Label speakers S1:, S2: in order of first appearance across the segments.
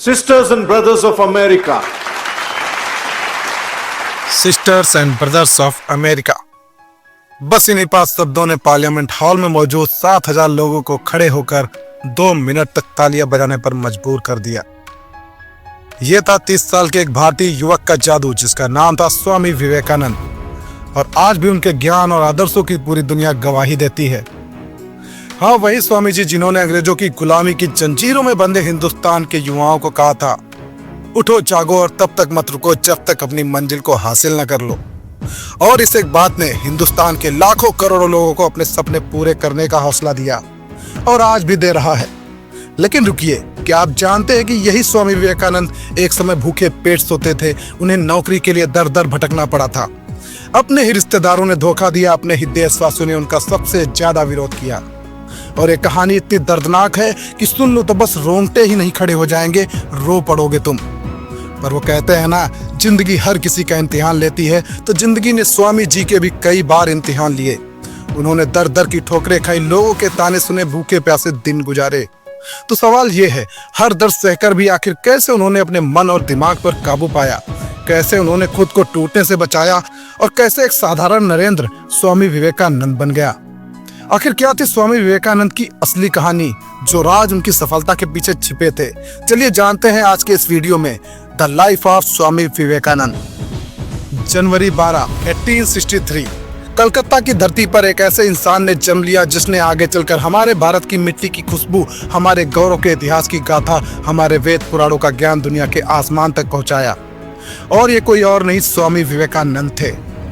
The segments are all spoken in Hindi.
S1: Sisters and brothers of America.
S2: Sisters and brothers of America. बस इन्हीं 5 शब्दों ने पार्लियामेंट हॉल में मौजूद 7,000 लोगों को खड़े होकर 2 मिनट तक तालियां बजाने पर मजबूर कर दिया। यह था 30 साल के एक भारतीय युवक का जादू, जिसका नाम था स्वामी विवेकानंद, और आज भी उनके ज्ञान और आदर्शों की पूरी दुनिया गवाही देती है। हाँ, वही स्वामी जी जिन्होंने अंग्रेजों की गुलामी की जंजीरों में बंधे हिंदुस्तान के युवाओं को कहा था, उठो जागो और तब तक मत रुको जब तक अपनी मंजिल को हासिल न कर लो। और इस एक बात ने हिंदुस्तान के लाखों करोड़ों लोगों को अपने सपने पूरे करने का हौसला दिया, और आज भी दे रहा है। लेकिन रुकिए, क्या आप जानते हैं कि यही स्वामी विवेकानंद एक समय भूखे पेट सोते थे, उन्हें नौकरी के लिए दर दर भटकना पड़ा था। अपने ही रिश्तेदारों ने धोखा दिया, अपने ही देशवासियों ने उनका सबसे ज्यादा विरोध किया। और ये कहानी इतनी दर्दनाक है कि सुन लो तो बस रोंगटे ही नहीं खड़े हो जाएंगे, रो पड़ोगे तुम। पर वो कहते हैं ना, जिंदगी हर किसी का इम्तिहान लेती है, तो जिंदगी ने स्वामी जी के भी कई बार इम्तिहान लिए। उन्होंने दर दर की ठोकरें खाई, लोगों के ताने सुने, भूखे प्यासे दिन गुजारे। तो सवाल ये है, हर दर्द सहकर भी आखिर कैसे उन्होंने अपने मन और दिमाग पर काबू पाया, कैसे उन्होंने खुद को टूटने से बचाया, और कैसे एक साधारण नरेंद्र स्वामी विवेकानंद बन गया। आखिर क्या थी स्वामी विवेकानंद की असली कहानी, जो राज उनकी सफलता के पीछे छिपे थे? चलिए जानते हैं आज के इस वीडियो में the life of Swami Vivekananda. जनवरी 12, 1863 कलकत्ता की धरती पर एक ऐसे इंसान ने जन्म लिया जिसने आगे चलकर हमारे भारत की मिट्टी की खुशबू, हमारे गौरव के इतिहास की गाथा, हमारे वेद पुराणों का ज्ञान दुनिया के आसमान तक पहुंचाया। और ये कोई और नहीं, स्वामी विवेकानंद थे।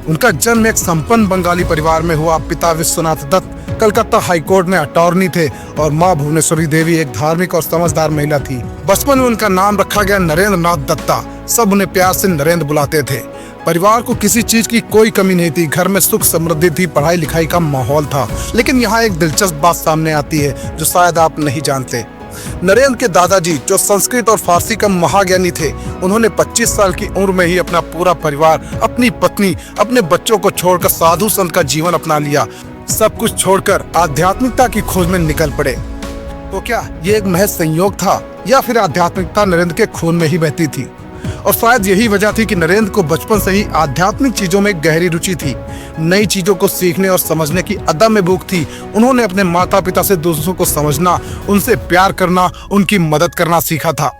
S2: उनका जन्म एक संपन्न बंगाली परिवार में हुआ। पिता विश्वनाथ दत्त कलकत्ता हाईकोर्ट में अटॉर्नी थे और माँ भुवनेश्वरी देवी एक धार्मिक और समझदार महिला थी। बचपन में उनका नाम रखा गया नरेंद्र नाथ दत्ता। सब उन्हें प्यार से नरेंद्र बुलाते थे। परिवार को किसी चीज की कोई कमी नहीं थी, घर में सुख समृद्धि थी, पढ़ाई लिखाई का माहौल था। लेकिन यहाँ एक दिलचस्प बात सामने आती है जो शायद आप नहीं जानते। नरेंद्र के दादाजी, जो संस्कृत और फारसी का महाज्ञानी थे, उन्होंने 25 साल की उम्र में ही अपना पूरा परिवार, अपनी पत्नी, अपने बच्चों को छोड़कर साधु संत का जीवन अपना लिया। सब कुछ छोड़कर आध्यात्मिकता की खोज में निकल पड़े। तो क्या ये एक महज संयोग था, या फिर आध्यात्मिकता नरेंद्र के खून में ही बहती थी? और शायद यही वजह थी कि नरेंद्र को बचपन से ही आध्यात्मिक चीजों में गहरी रुचि थी। नई चीजों को सीखने और समझने की अदम्य भूख थी। उन्होंने अपने माता पिता से दूसरों को समझना, उनसे प्यार करना, उनकी मदद करना सीखा था।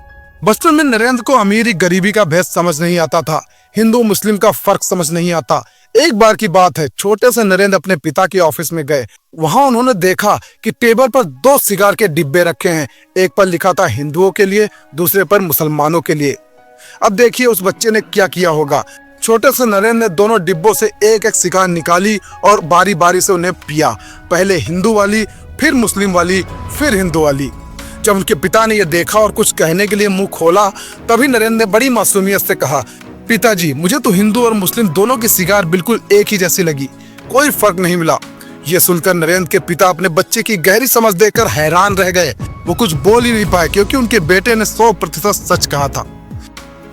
S2: बचपन में नरेंद्र को अमीरी गरीबी का भेद समझ नहीं आता था, हिंदू मुस्लिम का फर्क समझ नहीं आता। एक बार की बात है, छोटे से नरेंद्र अपने पिता के ऑफिस में गए। वहां उन्होंने देखा कि टेबल पर 2 सिगार के डिब्बे रखे हैं। एक पर लिखा था हिंदुओं के लिए, दूसरे पर मुसलमानों के लिए। अब देखिए उस बच्चे ने क्या किया होगा। छोटे से नरेंद्र ने दोनों डिब्बों से एक एक सिगार निकाली और बारी बारी से उन्हें पिया। पहले हिंदू वाली, फिर मुस्लिम वाली, फिर हिंदू वाली। जब उनके पिता ने यह देखा और कुछ कहने के लिए मुंह खोला, तभी नरेंद्र ने बड़ी मासूमियत से कहा, पिताजी, मुझे तो हिंदू और मुस्लिम दोनों की सिगार बिल्कुल एक ही जैसी लगी, कोई फर्क नहीं मिला। ये सुनकर नरेंद्र के पिता अपने बच्चे की गहरी समझ देखकर हैरान रह गए। वो कुछ बोल ही नहीं पाए, क्योंकि उनके बेटे ने 100% सच कहा था।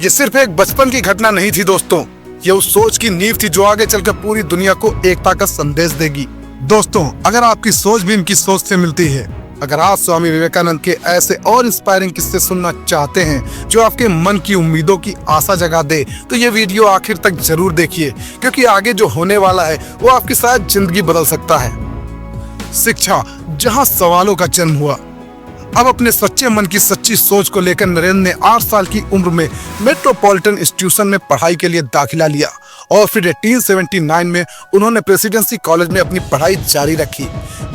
S2: ये सिर्फ एक बचपन की घटना नहीं थी दोस्तों, ये उस सोच की नींव थी जो आगे चलकर पूरी दुनिया को एकता का संदेश देगी। दोस्तों, अगर आपकी सोच भी इनकी सोच से मिलती है, अगर आप स्वामी विवेकानंद के ऐसे और इंस्पायरिंग किस्से सुनना चाहते हैं जो आपके मन की उम्मीदों की आशा जगा दे, तो ये वीडियो आखिर तक जरूर देखिए, क्योंकि आगे जो होने वाला है वो आपकी शायद जिंदगी बदल सकता है। शिक्षा, जहां सवालों का जन्म हुआ। अब अपने सच्चे मन की सच्ची सोच को लेकर नरेंद्र ने 8 साल की उम्र में मेट्रोपॉलिटन इंस्टीट्यूशन में पढ़ाई के लिए दाखिला लिया, और फिर 1879 में उन्होंने प्रेसिडेंसी कॉलेज में अपनी पढ़ाई जारी रखी।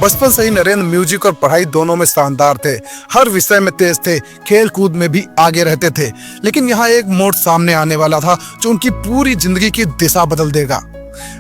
S2: बचपन से ही नरेंद्र म्यूजिक और पढ़ाई दोनों में शानदार थे, हर विषय में तेज थे, खेल कूद में भी आगे रहते थे। लेकिन यहाँ एक मोड़ सामने आने वाला था जो उनकी पूरी जिंदगी की दिशा बदल देगा।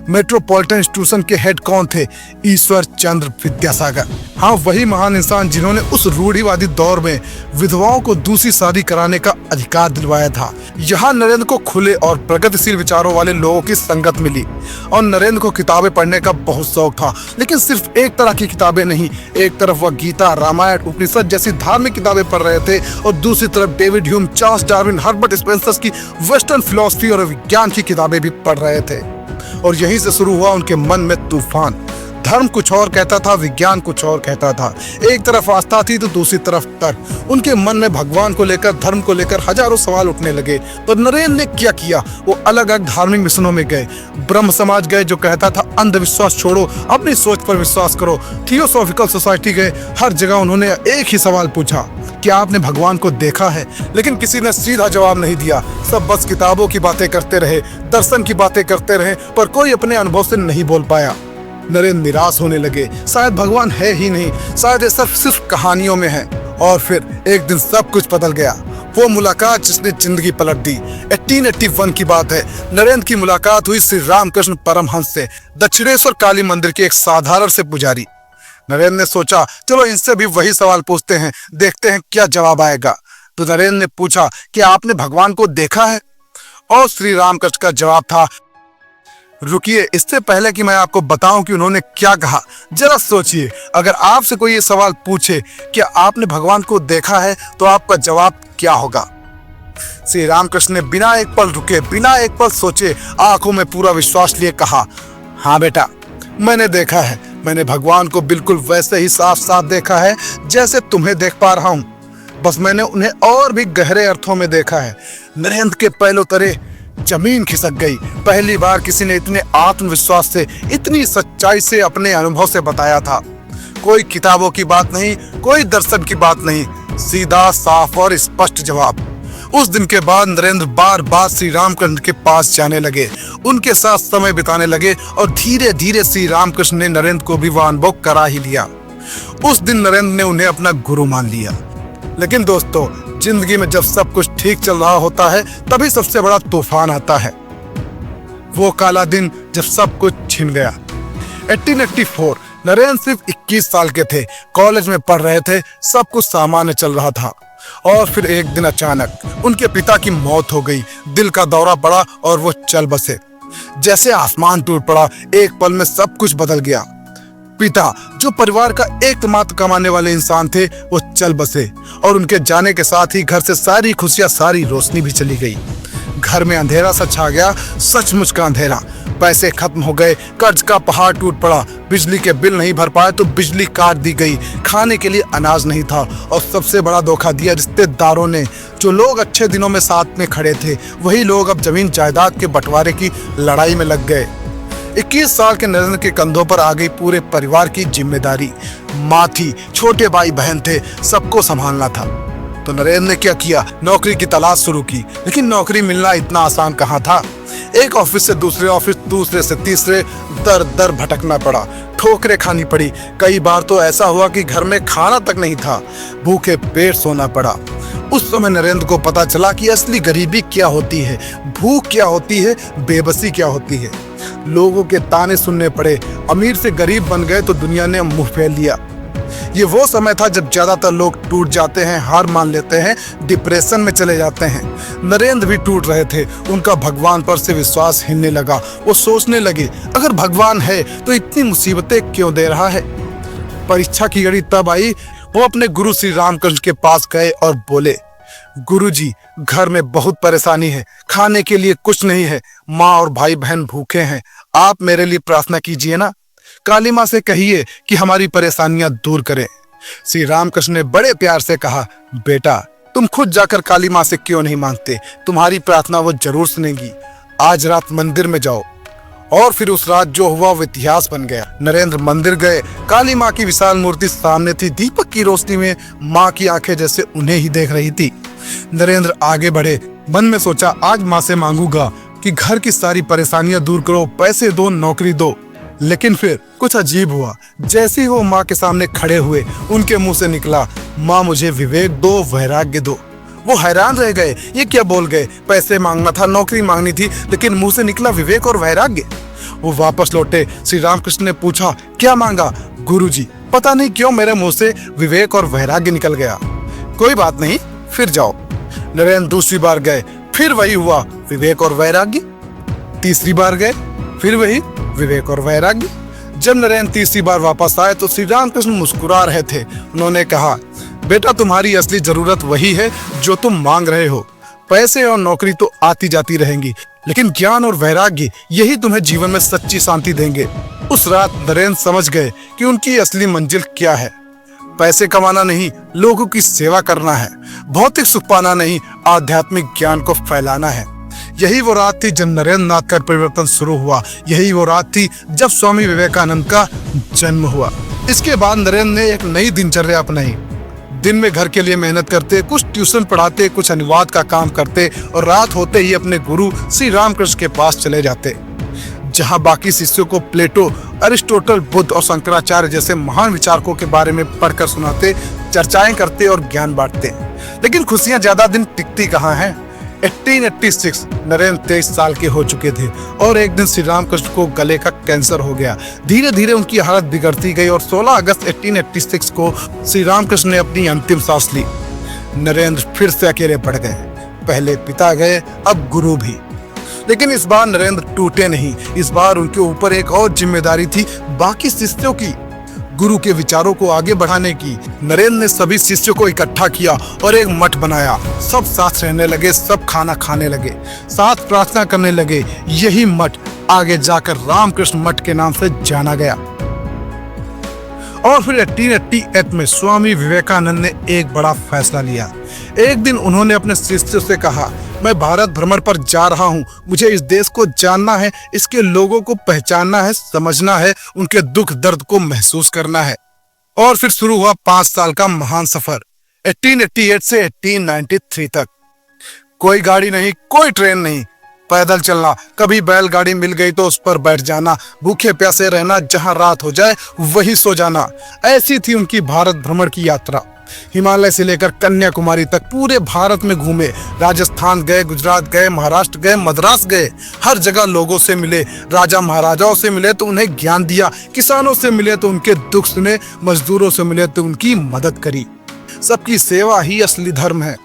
S2: मेट्रोपॉलिटन इंस्टीट्यूशन के हेड कौन थे? ईश्वर चंद्र विद्यासागर। हाँ, वही महान इंसान जिन्होंने उस रूढ़िवादी दौर में विधवाओं को दूसरी शादी कराने का अधिकार दिलवाया था। यहाँ नरेंद्र को खुले और प्रगतिशील विचारों वाले लोगों की संगत मिली, और नरेंद्र को किताबें पढ़ने का बहुत शौक था। लेकिन सिर्फ एक तरह की किताबें नहीं, एक तरफ वह गीता, रामायण, उपनिषद जैसी धार्मिक किताबें पढ़ रहे थे, और दूसरी तरफ David Hume, Charles Darwin, Herbert Spencer की वेस्टर्न फिलॉसफी और विज्ञान की किताबें भी पढ़ रहे थे। और यहीं से शुरू हुआ उनके मन में तूफान। धर्म कुछ और कहता था, विज्ञान कुछ और कहता था। एक तरफ आस्था थी तो दूसरी तरफ तर्क। उनके मन में भगवान को लेकर, धर्म को लेकर हजारों सवाल उठने लगे। तो नरेंद्र ने क्या किया, वो अलग अलग धार्मिक मिशनों में गए। ब्रह्म समाज गए जो कहता था अंधविश्वास छोड़ो, अपनी सोच पर विश्वास करो। थियोसॉफिकल सोसाइटी गए, हर जगह उन्होंने एक ही सवाल पूछा, क्या आपने भगवान को देखा है? लेकिन किसी ने सीधा जवाब नहीं दिया। सब बस किताबों की बातें करते रहे, दर्शन की बातें करते रहे, पर कोई अपने अनुभव से नहीं बोल पाया। नरेंद्र निराश होने लगे। शायद भगवान है ही नहीं, शायद ये सब सिर्फ कहानियों में है। और फिर एक दिन सब कुछ बदल गया। वो मुलाकात जिसने जिंदगी पलट दी। 1881 की बात है। नरेंद्र की मुलाकात हुई श्री रामकृष्ण परमहंस से, दक्षिणेश्वर काली मंदिर के एक साधारण से पुजारी। नरेंद्र ने सोचा, चलो इनसे भी वही सवाल पूछते हैं, देखते हैं क्या जवाब आएगा। तो नरेंद्र ने पूछा, क्या आपने भगवान को देखा है? और श्री रामकृष्ण का जवाब था, रुकिए, इससे पहले कि मैं आपको बताऊं कि उन्होंने क्या कहा, जरा सोचिए। अगर आपसे कोई ये सवाल पूछे कि आपने भगवान को देखा है, तो आपका जवाब क्या होगा? श्री रामकृष्ण ने बिना एक पल रुके, बिना एक पल सोचे, आंखों में पूरा विश्वास लिए कहा, हाँ बेटा, मैंने देखा है। मैंने भगवान को बिल्कुल वैसे ही साफ साफ देखा है जैसे तुम्हें देख पा रहा हूं। बस मैंने उन्हें और भी गहरे अर्थों में देखा है। नरेंद्र के पैरों तले जमीन खिसक गई। पहली बार किसी ने इतने आत्मविश्वास से, इतनी सच्चाई से अपने अनुभव से बताया था। कोई किताबों की बात नहीं, कोई दर्शन की बात नहीं, सीधा साफ और स्पष्ट जवाब। उस दिन के बाद नरेंद्र बार बार श्री रामकृष्ण के पास जाने लगे, उनके साथ समय बिताने लगे और धीरे धीरे श्री रामकृष्ण ने नरेंद्र को भी वह अनुभव करा ही लिया। उस दिन नरेंद्र ने उन्हें अपना गुरु मान लिया। लेकिन दोस्तों, जिंदगी में जब सब कुछ ठीक चल रहा होता है, तभी सबसे बड़ा तूफान आता है। वो काला दिन जब सब कुछ छिन गया। 1884, नरेंद्र सिर्फ 21 साल के थे, कॉलेज में पढ़ रहे थे, सब कुछ सामान्य चल रहा था। और फिर एक दिन अचानक उनके पिता की मौत हो गई। दिल का दौरा पड़ा और वो चल बसे। जैसे आसमान टूट पड़ा, एक पल में सब कुछ बदल गया। पिता, जो परिवार का एकमात्र कमाने वाले इंसान थे, वो चल बसे और उनके जाने के साथ ही घर से सारी खुशियां, सारी रोशनी भी चली गई। घर में अंधेरा सा छा गया, सचमुच का अंधेरा। पैसे खत्म हो गए, कर्ज का पहाड़ टूट पड़ा, बिजली के बिल नहीं भर पाए तो बिजली काट दी गई, खाने के लिए अनाज नहीं था और सबसे बड़ा धोखा दिया रिश्तेदारों ने। जो लोग अच्छे दिनों में साथ में खड़े थे, वही लोग अब जमीन जायदाद के बंटवारे की लड़ाई में लग गए। 21 साल के नरेंद्र के कंधों पर आ गई पूरे परिवार की जिम्मेदारी। माँ थी, छोटे भाई बहन थे, सबको संभालना था। तो नरेंद्र ने क्या किया, नौकरी की तलाश शुरू की। लेकिन नौकरी मिलना इतना आसान कहाँ था। एक ऑफिस से दूसरे ऑफिस, दूसरे से तीसरे, दर दर भटकना पड़ा, ठोकरें खानी पड़ी। कई बार तो ऐसा हुआ कि घर में खाना तक नहीं था, भूखे पेट सोना पड़ा। उस समय नरेंद्र को पता चला कि असली गरीबी क्या होती है, भूख क्या होती है, बेबसी क्या होती है। लोगों के ताने सुनने पड़े। अमीर से गरीब बन गए तो दुनिया ने मुंह फेर लिया। ये वो समय था जब ज्यादातर लोग टूट जाते हैं, हार मान लेते हैं, डिप्रेशन में चले जाते हैं। नरेंद्र भी टूट रहे थे। उनका भगवान पर से विश्वास हिलने लगा। वो सोचने लगे, अगर भगवान है तो इतनी मुसीबतें क्यों दे रहा है। परीक्षा की घड़ी तब आई। वो अपने गुरु श्री रामकृष्ण के पास गए और बोले, गुरुजी, घर में बहुत परेशानी है, खाने के लिए कुछ नहीं है, माँ और भाई बहन भूखे हैं, आप मेरे लिए प्रार्थना कीजिए ना। काली माँ से कहिए कि हमारी परेशानियां दूर करे। श्री रामकृष्ण ने बड़े प्यार से कहा, बेटा, तुम खुद जाकर काली माँ से क्यों नहीं मांगते, तुम्हारी प्रार्थना वो जरूर सुनेगी। आज रात मंदिर में जाओ। और फिर उस रात जो हुआ वो इतिहास बन गया। नरेंद्र मंदिर गए। काली माँ की विशाल मूर्ति सामने थी। दीपक की रोशनी में माँ की आंखें जैसे उन्हें ही देख रही थी। नरेंद्र आगे बढ़े। मन में सोचा, आज माँ से मांगूंगा कि घर की सारी परेशानियां दूर करो, पैसे दो, नौकरी दो। लेकिन फिर कुछ अजीब हुआ। जैसे ही वो माँ के सामने खड़े हुए, उनके मुंह से निकला, माँ मुझे विवेक दो, वैराग्य दो। वो हैरान रह गए, ये क्या बोल गए। पैसे मांगना था, नौकरी मांगनी थी, लेकिन मुंह से निकला विवेक और वैराग्य। वो वापस लौटे। श्री रामकृष्ण ने पूछा, क्या मांगा? गुरुजी, पता नहीं क्यों मेरे मुंह से विवेक और वैराग्य निकल गया। कोई बात नहीं, फिर जाओ। नरेंद्र दूसरी बार गए, फिर वही हुआ, विवेक और वैराग्य। तीसरी बार गए, फिर वही, विवेक और वैराग्य। जब नरेंद्र तीसरी बार वापस आए तो श्री रामकृष्ण मुस्कुरा रहे थे। उन्होंने कहा, बेटा, तुम्हारी असली जरूरत वही है जो तुम मांग रहे हो। पैसे और नौकरी तो आती जाती रहेंगी, लेकिन ज्ञान और वैराग्य यही तुम्हें जीवन में सच्ची शांति देंगे। उस रात नरेंद्र समझ गए कि उनकी असली मंजिल क्या है। पैसे कमाना नहीं, लोगों की सेवा करना है। भौतिक सुख पाना नहीं, आध्यात्मिक ज्ञान को फैलाना है। यही वो रात थी जब नरेंद्र नाथ का परिवर्तन शुरू हुआ। यही वो रात थी जब स्वामी विवेकानंद का जन्म हुआ। इसके बाद नरेंद्र ने एक नई दिनचर्या अपनाई। दिन में घर के लिए मेहनत करते, कुछ ट्यूशन पढ़ाते, कुछ अनुवाद का काम करते और रात होते ही अपने गुरु श्री रामकृष्ण के पास चले जाते, जहां बाकी शिष्यों को प्लेटो, अरिस्टोटल, बुद्ध और शंकराचार्य जैसे महान विचारकों के बारे में पढ़कर सुनाते, चर्चाएं करते और ज्ञान बांटते। लेकिन खुशियां ज्यादा दिन टिकती कहाँ हैं। 1886 नरेंद्र 23 साल के हो चुके थे और एक दिन श्री रामकृष्ण को गले का कैंसर हो गया। धीरे धीरे उनकी हालत बिगड़ती गई और 16 अगस्त 1886 को श्री रामकृष्ण ने अपनी अंतिम सांस ली। नरेंद्र फिर से अकेले पड़ गए। पहले पिता गए, अब गुरु भी। लेकिन इस बार नरेंद्र टूटे नहीं। इस बार उनके ऊपर एक और जिम्मेदारी थी, बाकी शिष्यों की, गुरु के विचारों को आगे बढ़ाने की। नरेंद्र ने सभी शिष्यों को इकट्ठा किया और एक मठ बनाया। सब साथ रहने लगे, सब खाना खाने लगे, साथ प्रार्थना करने लगे। यही मठ आगे जाकर रामकृष्ण मठ के नाम से जाना गया। और फिर 1888 में स्वामी विवेकानंद ने एक बड़ा फैसला लिया। एक दिन उन्होंने अपने शिष्यों से कहा, मैं भारत भ्रमण पर जा रहा हूँ। मुझे इस देश को जानना है, इसके लोगों को पहचानना है, समझना है, उनके दुख दर्द को महसूस करना है। और फिर शुरू हुआ 5 साल का महान सफर, 1888 से 1893 तक। कोई गाड़ी नहीं, कोई ट्रेन नहीं, पैदल चलना। कभी बैलगाड़ी मिल गई तो उस पर बैठ जाना, भूखे प्यासे रहना, जहां रात हो जाए वहीं सो जाना। ऐसी थी उनकी भारत भ्रमण की यात्रा। हिमालय से लेकर कन्याकुमारी तक पूरे भारत में घूमे। राजस्थान गए, गुजरात गए, महाराष्ट्र गए, मद्रास गए। हर जगह लोगों से मिले, राजा महाराजाओं से मिले तो उन्हें ज्ञान दिया, किसानों से मिले तो उनके दुख सुने, मजदूरों से मिले तो उनकी मदद करी। सबकी सेवा ही असली धर्म है।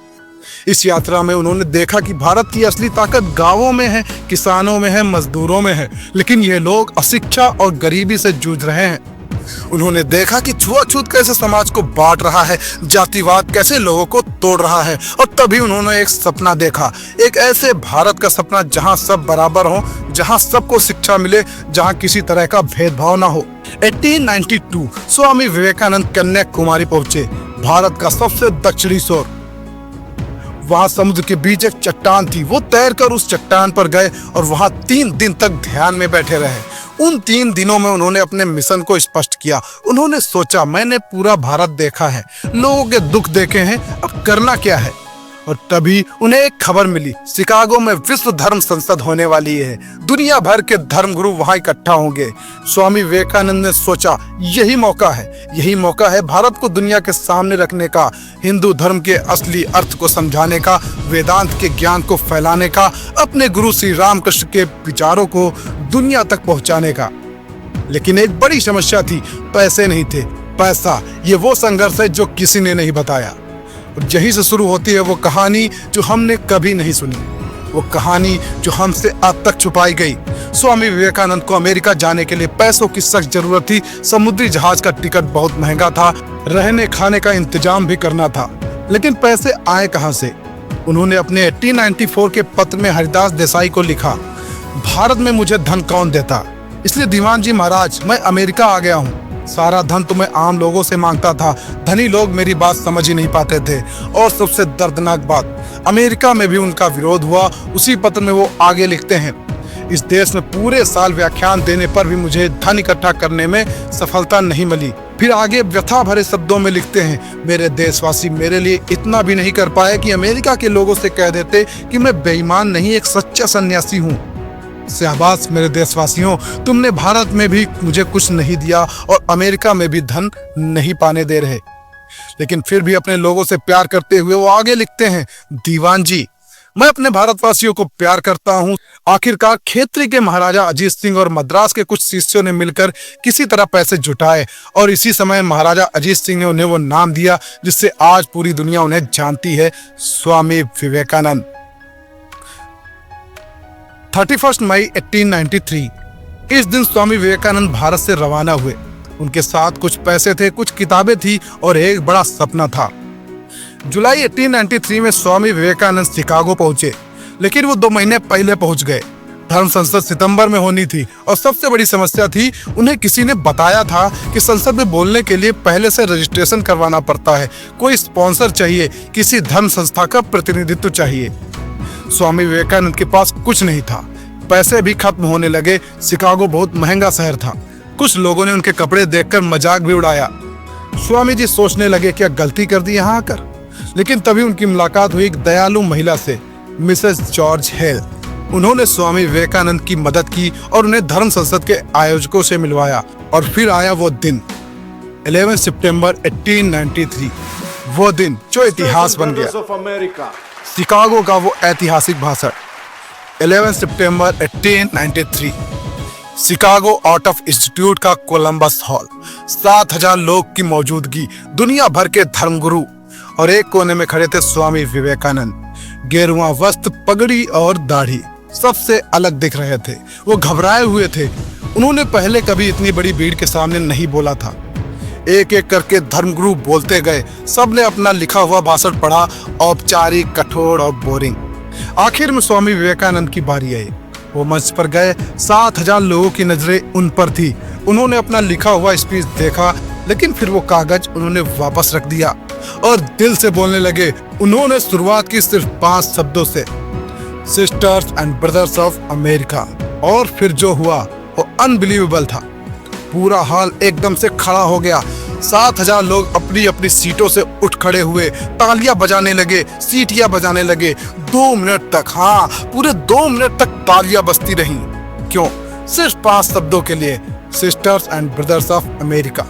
S2: इस यात्रा में उन्होंने देखा कि भारत की असली ताकत गांवों में है, किसानों में है, मजदूरों में है। लेकिन ये लोग अशिक्षा और गरीबी से जूझ रहे हैं। उन्होंने देखा कि छुआछूत कैसे समाज को बांट रहा है, जातिवाद कैसे लोगों को तोड़ रहा है। और तभी उन्होंने एक सपना देखा, एक ऐसे भारत का सपना जहां सब बराबर हो, जहां सबको शिक्षा मिले, जहां किसी तरह का भेदभाव ना हो। 1892 स्वामी विवेकानंद कन्याकुमारी पहुंचे, भारत का सबसे दक्षिणी छोर। वहां समुद्र के बीच एक चट्टान थी। वो तैरकर उस चट्टान पर गए और वहां 3 दिन तक ध्यान में बैठे रहे। उन 3 दिनों में उन्होंने अपने मिशन को स्पष्ट किया। उन्होंने सोचा, मैंने पूरा भारत देखा है, लोगों के दुख देखे हैं, अब करना क्या है। और तभी उन्हें एक खबर मिली, शिकागो में विश्व धर्म संसद होने वाली है। दुनिया भर के धर्मगुरु वहां इकट्ठा होंगे। स्वामी विवेकानंद ने सोचा, यही मौका है भारत को दुनिया के सामने रखने का, हिंदू धर्म के असली अर्थ को समझाने का, वेदांत के ज्ञान को फैलाने का, अपने गुरु श्री रामकृष्ण के विचारों को दुनिया तक पहुंचाने का। लेकिन एक बड़ी समस्या थी, पैसे नहीं थे। पैसा, ये वो संघर्ष है जो किसी ने नहीं बताया। और यहीं से शुरू होती है वो कहानी जो हमने कभी नहीं सुनी, वो कहानी जो हमसे अब तक छुपाई गई। स्वामी विवेकानंद को अमेरिका जाने के लिए पैसों की सख्त जरूरत थी। समुद्री जहाज का टिकट बहुत महंगा था, रहने खाने का इंतजाम भी करना था। लेकिन पैसे आए कहां से? उन्होंने अपने 1894 के पत्र में हरिदास देसाई को लिखा, भारत में मुझे धन कौन देता, इसलिए दीवान जी महाराज मैं अमेरिका आ गया हूँ। सारा धन तो मैं आम लोगों से मांगता था, धनी लोग मेरी बात समझ ही नहीं पाते थे। और सबसे दर्दनाक बात, अमेरिका में भी उनका विरोध हुआ। उसी पत्र में वो आगे लिखते हैं, इस देश में पूरे साल व्याख्यान देने पर भी मुझे धन इकट्ठा करने में सफलता नहीं मिली। फिर आगे व्यथा भरे शब्दों में लिखते हैं, मेरे देशवासी मेरे लिए इतना भी नहीं कर पाए कि अमेरिका के लोगों से कह देते कि मैं बेईमान नहीं, एक सच्चा सन्यासी हूँ। शाबाश मेरे देशवासियों, तुमने भारत में भी मुझे कुछ नहीं दिया और अमेरिका में भी धन नहीं पाने दे रहे। लेकिन फिर भी अपने लोगों से प्यार करते हुए वो आगे लिखते हैं, दीवान जी मैं अपने भारतवासियों को प्यार करता हूँ। आखिरकार खेत्री के महाराजा अजीत सिंह और मद्रास के कुछ शिष्यों ने मिलकर किसी तरह पैसे जुटाए और इसी समय महाराजा अजीत सिंह ने उन्हें वो नाम दिया जिससे आज पूरी दुनिया उन्हें जानती है, स्वामी विवेकानंद। 31 मई 1893 इस दिन स्वामी विवेकानंद भारत से रवाना हुए। उनके साथ कुछ पैसे थे, कुछ किताबें थी और एक बड़ा सपना था। जुलाई 1893 में स्वामी विवेकानंद शिकागो पहुंचे। लेकिन वो 2 महीने पहले पहुंच गए। धर्म संसद सितंबर में होनी थी और सबसे बड़ी समस्या थी, उन्हें किसी ने बताया था कि संसद में बोलने के लिए पहले से रजिस्ट्रेशन करवाना पड़ता है, कोई स्पॉन्सर चाहिए, किसी धर्म संस्था का प्रतिनिधित्व चाहिए। स्वामी विवेकानंद के पास कुछ नहीं था, पैसे भी खत्म होने लगे। शिकागो बहुत महंगा शहर था। कुछ लोगों ने उनके कपड़े देखकर मजाक भी उड़ाया। स्वामी जी सोचने लगे क्या गलती कर दी यहाँ आकर। लेकिन तभी उनकी मुलाकात हुई एक दयालु महिला से, मिसेस जॉर्ज हेल। उन्होंने स्वामी विवेकानंद की मदद की और उन्हें धर्म संसद के आयोजकों से मिलवाया। और फिर आया वो दिन, 11 सितंबर 1893, वो दिन जो इतिहास बन गया।
S1: Brothers of America.
S2: शिकागो का वो ऐतिहासिक भाषण, 11 सितंबर 1893, शिकागो आर्ट ऑफ इंस्टीट्यूट का कोलंबस हॉल, 7000 लोग की मौजूदगी, दुनिया भर के धर्मगुरु, और एक कोने में खड़े थे स्वामी विवेकानंद। गेरुआ वस्त्र, पगड़ी और दाढ़ी, सबसे अलग दिख रहे थे। वो घबराए हुए थे। उन्होंने पहले कभी इतनी बड़ी भीड़ के सामने नहीं बोला था। एक एक करके धर्मगुरु बोलते गए। सबने अपना लिखा हुआ भाषण पढ़ा, औपचारिक, कठोर और बोरिंग। आखिर में स्वामी विवेकानंद की बारी आई। वो मंच पर गए। 7000 लोगों की नजरें उन पर थी। उन्होंने अपना लिखा हुआ स्पीच देखा, लेकिन फिर वो कागज उन्होंने वापस रख दिया और दिल से बोलने लगे। उन्होंने शुरुआत की सिर्फ 5 शब्दों से, sisters and brothers of America. और फिर जो हुआ वो अनबिलीवेबल था। पूरा हॉल एकदम से खड़ा हो गया। 7000 लोग अपनी अपनी सीटों से उठ खड़े हुए, तालियां बजाने लगे, सीटियां बजाने लगे। 2 मिनट तक, हाँ पूरे 2 मिनट तक तालियां बजती रहीं। क्यों? सिर्फ 5 शब्दों के लिए, sisters and brothers of America.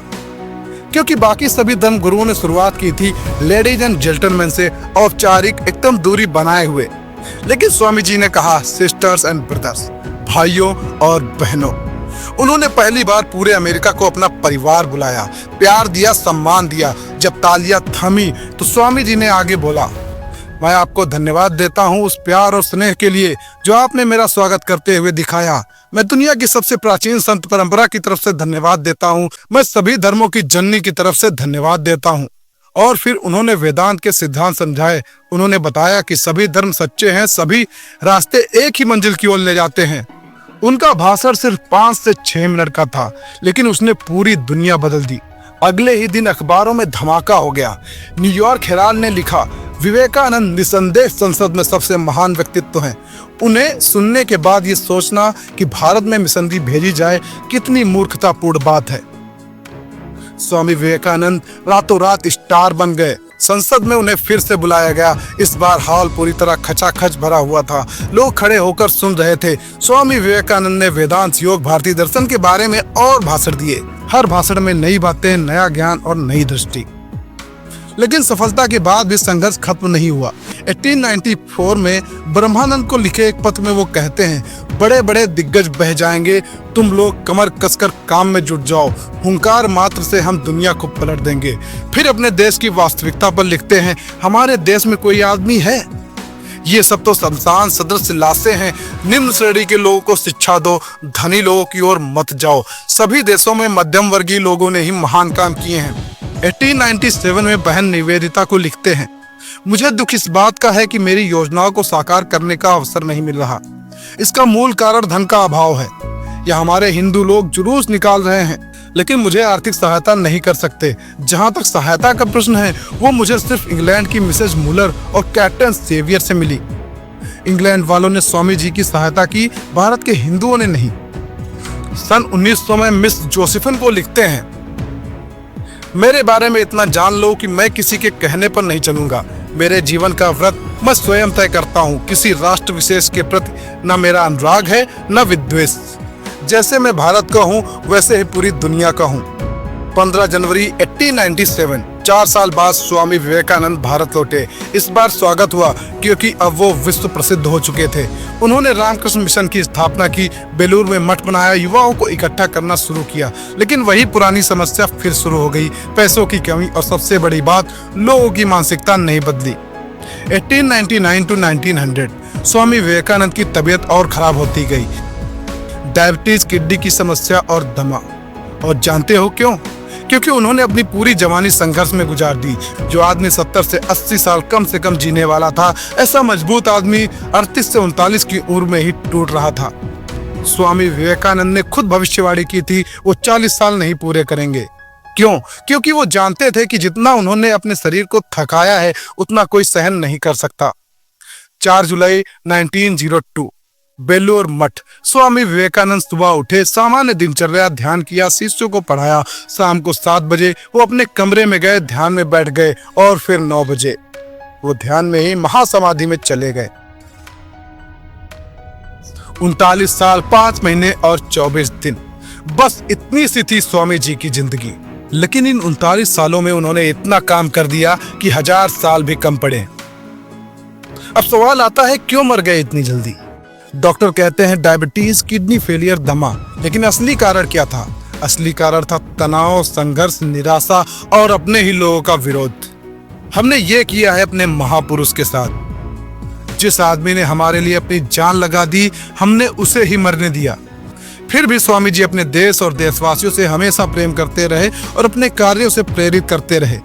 S2: क्योंकि बाकी सभी धर्म गुरुओं ने शुरुआत की थी लेडीज एंड जेंटलमैन से, औपचारिक, एकदम दूरी बनाए हुए। लेकिन स्वामी जी ने कहा सिस्टर्स एंड ब्रदर्स, भाइयों और बहनों। उन्होंने पहली बार पूरे अमेरिका को अपना परिवार बुलाया, प्यार दिया, सम्मान दिया। जब तालियां थमी तो स्वामी जी ने आगे बोला, मैं आपको धन्यवाद देता हूं उस प्यार और स्नेह के लिए जो आपने मेरा स्वागत करते हुए दिखाया। मैं दुनिया की सबसे प्राचीन संत परंपरा की तरफ से धन्यवाद देता हूं। मैं सभी धर्मों की जननी की तरफ से धन्यवाद देता हूं। और फिर उन्होंने वेदांत के सिद्धांत समझाए। उन्होंने बताया कि सभी धर्म सच्चे हैं, सभी रास्ते एक ही मंजिल की ओर ले जाते हैं। उनका भाषण सिर्फ 5 से 6 मिनट का था, लेकिन उसने पूरी दुनिया बदल दी। अगले ही दिन अखबारों में धमाका हो गया। न्यूयॉर्क हेराल्ड ने लिखा, विवेकानंद निसंदेह संसद में सबसे महान व्यक्तित्व हैं। उन्हें सुनने के बाद ये सोचना कि भारत में मिशनरी भेजी जाए कितनी मूर्खतापूर्ण बात है। स्वामी विवेकानंद रातों रात स्टार बन गए। संसद में उन्हें फिर से बुलाया गया। इस बार हॉल पूरी तरह खचाखच भरा हुआ था। लोग खड़े होकर सुन रहे थे। स्वामी विवेकानंद ने वेदांत, योग, भारतीय दर्शन के बारे में और भाषण दिए। हर भाषण में नई बातें, नया ज्ञान और नई दृष्टि। लेकिन सफलता के बाद भी संघर्ष खत्म नहीं हुआ। 1894 में ब्रह्मानंद को लिखे एक पत्र में वो कहते हैं, बड़े बड़े दिग्गज बह जाएंगे, तुम लोग कमर कसकर काम में जुट जाओ। हुंकार मात्र से हम दुनिया को पलट देंगे। फिर अपने देश की वास्तविकता पर लिखते हैं, हमारे देश में कोई आदमी है? ये सब तो शमशान सदृश लाशें हैं। निम्न श्रेणी के लोगों को शिक्षा दो, धनी लोगों की ओर मत जाओ। सभी देशों में मध्यम वर्गीय लोगों ने ही महान काम किए हैं। 1897 में बहन निवेदिता को लिखते हैं, मुझे दुख इस बात का है कि मेरी योजनाओं को साकार करने का अवसर नहीं मिल रहा। इसका मूल कारण धन का अभाव है। या हमारे हिंदू लोग जुलूस निकाल रहे हैं, लेकिन मुझे आर्थिक सहायता नहीं कर सकते। जहां तक सहायता का प्रश्न है, वो मुझे सिर्फ इंग्लैंड की मिसेज मुलर और कैप्टन सेवियर से मिली। इंग्लैंड वालों ने स्वामी जी की सहायता की, भारत के हिंदुओं ने नहीं। सन 1900 में मिस जोसेफिन को लिखते हैं, मेरे बारे में इतना जान लो कि मैं किसी के कहने पर नहीं चलूंगा। मेरे जीवन का व्रत मैं स्वयं तय करता हूँ। किसी राष्ट्र विशेष के प्रति न मेरा अनुराग है न विद्वेष। जैसे मैं भारत का हूँ वैसे ही पूरी दुनिया का हूँ। 15 जनवरी 1897, 4 साल बाद स्वामी विवेकानंद भारत लौटे। इस बार स्वागत हुआ क्योंकि अब वो विश्व प्रसिद्ध हो चुके थे। उन्होंने रामकृष्ण मिशन की स्थापना की, बेलूर में मठ बनाया, युवाओं को इकट्ठा करना शुरू किया। लेकिन वही पुरानी समस्या फिर शुरू हो गई, पैसों की कमी और सबसे बड़ी बात, लोगों की मानसिकता नहीं बदली। 1899 to 1900 स्वामी विवेकानंद की तबीयत और खराब होती गई। डायबिटीज, किडनी की समस्या और दमा। और जानते हो क्यों? क्योंकि उन्होंने अपनी पूरी जवानी संघर्ष में गुजार दी। जो आदमी 70 से 80 साल कम से कम जीने वाला था, ऐसा मजबूत आदमी 38 से 39 की उम्र में ही टूट रहा था। स्वामी विवेकानंद ने खुद भविष्यवाणी की थी वो 40 साल नहीं पूरे करेंगे। क्यों? क्योंकि वो जानते थे कि जितना उन्होंने अपने शरीर को थकाया है उतना कोई सहन नहीं कर सकता। 4 जुलाई 1902 बेलूर मठ। स्वामी विवेकानंद सुबह उठे, सामान्य दिनचर्या, ध्यान किया, शिष्यों को पढ़ाया। शाम को 7 बजे वो अपने कमरे में गए, ध्यान में बैठ गए और फिर 9 बजे वो ध्यान में ही महासमाधि में चले गए। 39 साल 5 महीने और 24 दिन, बस इतनी सी थी स्वामी जी की जिंदगी। लेकिन इन 39 सालों में उन्होंने इतना काम कर दिया कि 1000 साल भी कम पड़े। अब सवाल आता है, क्यों मर गए इतनी जल्दी? डॉक्टर कहते हैं डायबिटीज, किडनी फेलियर, दमा। लेकिन असली कारण क्या था? असली कारण था तनाव, संघर्ष, निराशा और अपने ही लोगों का विरोध। हमने ये किया है अपने महापुरुष के साथ। जिस आदमी ने हमारे लिए अपनी जान लगा दी, हमने उसे ही मरने दिया। फिर भी स्वामी जी अपने देश और देशवासियों से हमेशा प्रेम करते रहे और अपने कार्यों से प्रेरित करते रहे।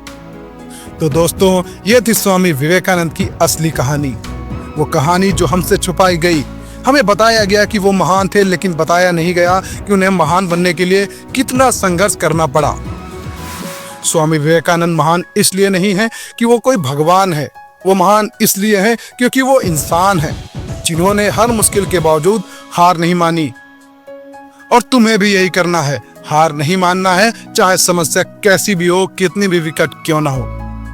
S2: तो दोस्तों, ये थी स्वामी विवेकानंद की असली कहानी। वो कहानी जो हमसे छुपाई गई। हमें बताया गया कि वो महान थे, लेकिन बताया नहीं गया कि उन्हें महान बनने के लिए कितना संघर्ष करना पड़ा। स्वामी विवेकानंद महान इसलिए नहीं है कि वो कोई भगवान है, वो महान इसलिए है क्योंकि वो इंसान है जिन्होंने हर मुश्किल के बावजूद हार नहीं मानी। और तुम्हें भी यही करना है, हार नहीं मानना है, चाहे समस्या कैसी भी हो, कितनी भी विकट क्यों ना हो।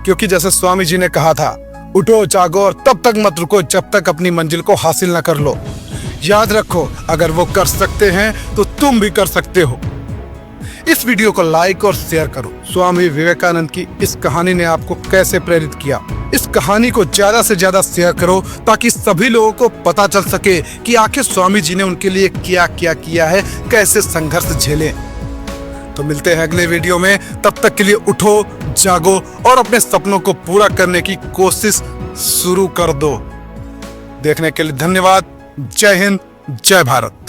S2: क्योंकि जैसे स्वामी जी ने कहा था, उठो जागो और तब तक मत रुको जब तक अपनी मंजिल को हासिल न कर लो। याद रखो, अगर वो कर सकते हैं तो तुम भी कर सकते हो। इस वीडियो को लाइक और शेयर करो। स्वामी विवेकानंद की इस कहानी ने आपको कैसे प्रेरित किया? इस कहानी को ज्यादा से ज्यादा शेयर करो ताकि सभी लोगों को पता चल सके कि आखिर स्वामी जी ने उनके लिए क्या क्या किया है, कैसे संघर्ष झेले। तो मिलते हैं अगले वीडियो में, तब तक के लिए उठो, जागो और अपने सपनों को पूरा करने की कोशिश शुरू कर दो। देखने के लिए धन्यवाद। जय हिंद, जय भारत।